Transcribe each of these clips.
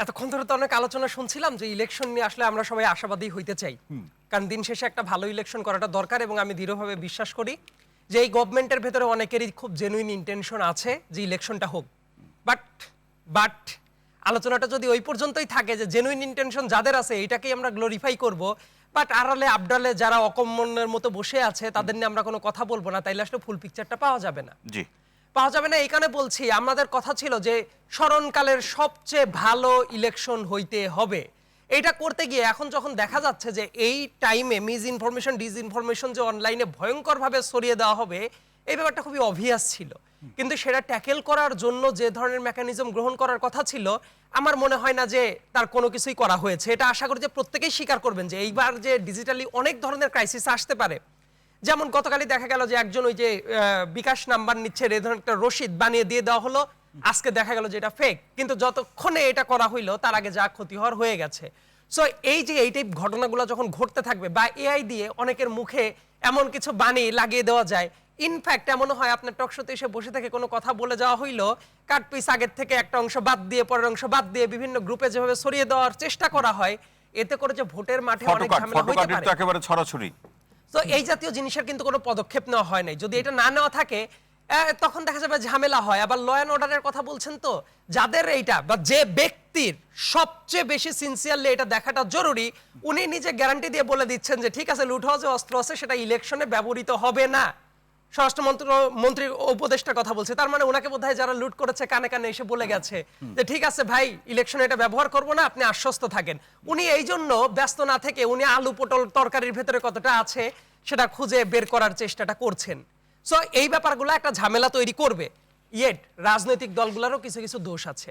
এতক্ষণ ধরে তো অনেক আলোচনা শুনছিলাম যে ইলেকশন নিয়ে আসলে আমরা সবাই আশাবাদী হইতে চাই, কারণ দিন শেষে একটা ভালো ইলেকশন করাটা দরকার এবং আমি দৃঢ়ভাবে বিশ্বাস করি যে এই গভর্নমেন্টের ভেতরে অনেকেরই খুব জেনুইন ইন্টেনশন আছে যে ইলেকশনটা হোক। বাট আলোচনাটা যদি ওই পর্যন্তই থাকে যে জেনুইন ইন্টেনশন যাদের আছে এটাকেই আমরা গ্লোরিফাই করব, বাট আড়ালে আবডালে যারা অকম্মনের মতো বসে আছে তাদের নিয়ে আমরা কোনো কথা বলবো না, তাইলে আসলে ফুল পিকচারটা পাওয়া যাবে না। জি, পাওয়া যাবে না। এইখানে বলছি আমাদের কথা ছিল যে স্মরণকালের সবচেয়ে ভালো ইলেকশন হইতে হবে। এইটা করতে গিয়ে এখন যখন দেখা যাচ্ছে যে এই টাইমে মিস ইনফরমেশন ডিসইনফরমেশন যে অনলাইনে ভয়ঙ্করভাবে ছড়িয়ে দেওয়া হবে, এই ব্যাপারটা খুবই অবভিয়াস ছিল, কিন্তু সেটা ট্যাকেল করার জন্য যে ধরনের মেকানিজম গ্রহণ করার কথা ছিল আমার মনে হয় না যে তার কোনো কিছুই করা হয়েছে। এটা আশা করি যে প্রত্যেকেই স্বীকার করবেন যে এইবার যে ডিজিটালি অনেক ধরনের ক্রাইসিস আসতে পারে। যেমন গতকালই দেখা গেল যে একজন ওই যে বিকাশ নাম্বার নিচ্ছে এই ধরনের একটা রসিদ বানিয়ে দিয়ে দেওয়া হলো, আজকে দেখা গেল যে এটা ফেক, কিন্তু যতক্ষণে এটা করা হইলো তার আগে যা ক্ষতি হওয়ার হয়ে গেছে। সো এই যে এই টাইপ ঘটনাগুলো যখন ঘটতে থাকবে বা এআই দিয়ে অনেকের মুখে এমন কিছু বানিয়ে লাগিয়ে দেওয়া যায়, ইনফ্যাক্ট এমনও হয় আপনার টকশোতে এসে বসে থেকে কোনো কথা বলে যাওয়া হইলো, কাট পিস আগের থেকে একটা অংশ বাদ দিয়ে পরের অংশ বাদ দিয়ে বিভিন্ন গ্রুপে যেভাবে ছড়িয়ে দেওয়ার চেষ্টা করা হয়, এতে করে যে ভোটের মাঠে অনেক ঝামেলা হইতে পারে। একেবারে ছড়াছড়ি। তো এই জাতীয় জিনিসের কিন্তু কোনো পদক্ষেপ নেওয়া হয় নাই। যদি এটা না নেওয়া থাকে তখন দেখা যাবে ঝামেলা হয়। আবার ল অ্যান্ড অর্ডারের কথা বলছেন, তো যাদের এইটা বা যে ব্যক্তির সবচেয়ে বেশি সিনসিয়ারলি এটা দেখাটা জরুরি, উনি নিজে গ্যারান্টি দিয়ে বলে দিচ্ছেন যে ঠিক আছে, লুট হওয়া যে অস্ত্র আছে সেটা ইলেকশনে ব্যবহৃত হবে না। স্বরাষ্ট্রমন্ত্রীর উপদেষ্টার কথা বলছে, তার মানে ওনাকে বোধহয় যারা লুট করেছে কানে কানে এসে বলে গেছে যে ঠিক আছে ভাই, ইলেকশনে এটা ব্যবহার করবো না, আপনি আশ্বস্ত থাকেন। উনি এই জন্য ব্যস্ত না থেকে উনি আলু পটল তরকারির ভেতরে কতটা আছে সেটা খুঁজে বের করার চেষ্টাটা করছেন। সো এই ব্যাপারগুলো একটা ঝামেলা তৈরি করবে। ইয়েট রাজনৈতিক দলগুলোরও কিছু কিছু দোষ আছে।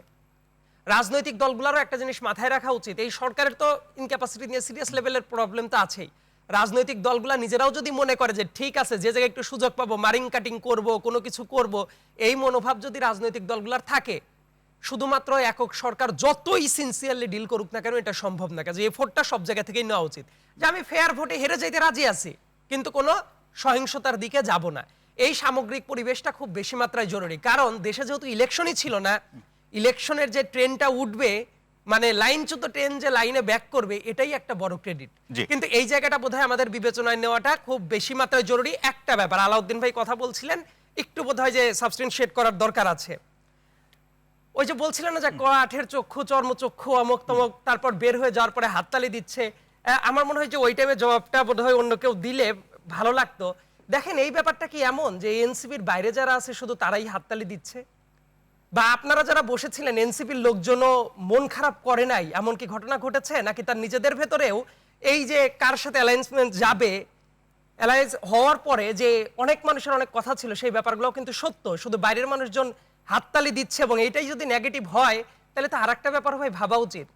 রাজনৈতিক দলগুলোরও একটা জিনিস মাথায় রাখা উচিত, এই সরকারের তো ইনক্যাপাসিটি নিয়ে সিরিয়াস লেভেলের প্রবলেম তো আছেই। রাজনৈতিক দলগুলা নিজেরাও যদি মনে করে যে ঠিক আছে, যে জায়গায় একটু সুযোগ পাবো মারিং কাটিং করব, কোনো কিছু করব, এই মনোভাব যদি রাজনৈতিক দলগুলার থাকে, শুধুমাত্র একক সরকার যতই সিনসিয়ারলি ডিল করুক না কেন এটা সম্ভব না। কাজে এফোর্টটা সব জায়গা থেকেই নেওয়া উচিত যে আমি ফেয়ার ভোটে হেরে যাইতে রাজি আছি, কিন্তু কোনো সহিংসতার দিকে যাব না। এই সামগ্রিক পরিবেশটা খুব বেশি মাত্রায় জরুরি, কারণ দেশে যেহেতু ইলেকশনই ছিল না, ইলেকশনের যে ট্রেনটা উঠবে, মানে লাইনচ্যুত ট্রেন যে লাইনে ব্যাক করবে, এটাই একটা বড় ক্রেডিট। কিন্তু এই জায়গাটা বোধহয় আমাদের বিবেচনায় নেওয়াটা খুব বেশি মাত্রায় জরুরি। একটা ব্যাপার আলাউদ্দিন ভাই কথা বলছিলেন, একটু বোধহয় যে সাবস্টেন্সিয়েট করার দরকার আছে। ওই যে বলছিলেন না যে আঠের চক্ষু চর্মচক্ষু অমুক তমক, তারপর বের হয়ে যাওয়ার পরে হাততালি দিচ্ছে, আমার মনে হয় যে ওই টাইমে জবাবটা বোধহয় অন্য কেউ দিলে ভালো লাগতো। দেখেন এই ব্যাপারটা কি এমন যে এনসিপির বাইরে যারা আছে শুধু তারাই হাততালি দিচ্ছে, বা আপনারা যারা বসেছিলেন এনসিপির লোকজনও মন খারাপ করে নাই, এমন কি ঘটনা ঘটেছে? নাকি তার নিজেদের ভেতরেও এই যে কার সাথে অ্যালায়েন্সমেন্ট যাবে, অ্যালায়েন্স হওয়ার পরে যে অনেক মানুষের অনেক কথা ছিল, সেই ব্যাপারগুলো কিন্তু সত্য, শুধু বাইরের মানুষজন হাততালি দিচ্ছে, এবং এইটাই যদি নেগেটিভ হয় তাহলে তো আরেকটা ব্যাপার হয় ভাবা উচিত।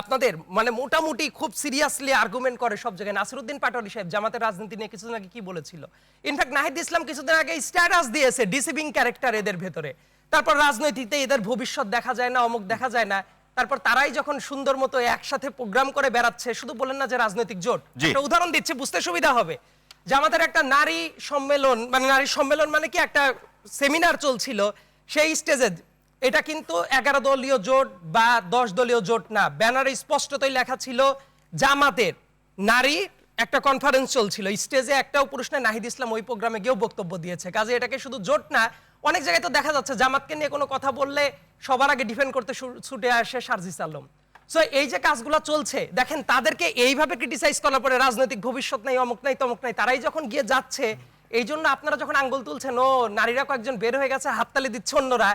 আপনাদের মানে মোটামুটি খুব সিরিয়াসলি আর্গুমেন্ট করে সব জায়গায় নাসিরউদ্দিন পাটোয়ারি সাহেব জামাতের রাজনীতি নিয়ে কিছুদিন আগে কি বলেছিল, ইনফ্যাক্ট নাহিদ ইসলাম কিছুদিন আগে স্ট্যাটাস দিয়েছে ডিসিভিং ক্যারেক্টার এদের ভেতরে, তারপর রাজনীতিতে এদের ভবিষ্যৎ দেখা যায় না, অমুক দেখা যায় না, তারপর তারাই যখন সুন্দর মতো একসাথে প্রোগ্রাম করে বেড়াচ্ছে, শুধু বলেন না যে রাজনৈতিক জোট। একটা উদাহরণ দিচ্ছে বুঝতে সুবিধা হবে, যে আমাদের একটা নারী সম্মেলন মানে কি একটা সেমিনার চলছিল, সেই স্টেজে এটা কিন্তু 11 দলীয় জোট বা 10 দলীয় জোট না, ব্যানারে স্পষ্টতই লেখা ছিল জামাতের নারী একটা কনফারেন্স চলছিল, স্টেজে একটাও পুরুষ না, নাহিদ ইসলাম ওই প্রোগ্রামে গিয়েও বক্তব্য দিয়েছে। কাজে এটাকে শুধু জোট না, অনেক জায়গায় তো দেখা যাচ্ছে জামাতকে নিয়ে কোনো কথা বললে সবার আগে ডিফেন্ড করতে ছুটে আসে সার্জিস আলম। সো এই যে কাজগুলো চলছে, দেখেন তাদেরকে এইভাবে ক্রিটিসাইজ করার পরে রাজনৈতিক ভবিষ্যৎ নাই, অমুক নাই তমুক নাই, তারাই যখন গিয়ে যাচ্ছে, এই জন্য আপনারা যখন আঙ্গুল তুলছেন ও নারীরা কয়েকজন বের হয়ে গেছে হাততালি দিচ্ছে অন্যরা,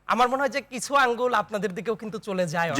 আমার মনে হয় যে কিছু আঙ্গুল আপনাদের দিকেও কিন্তু চলে যায়।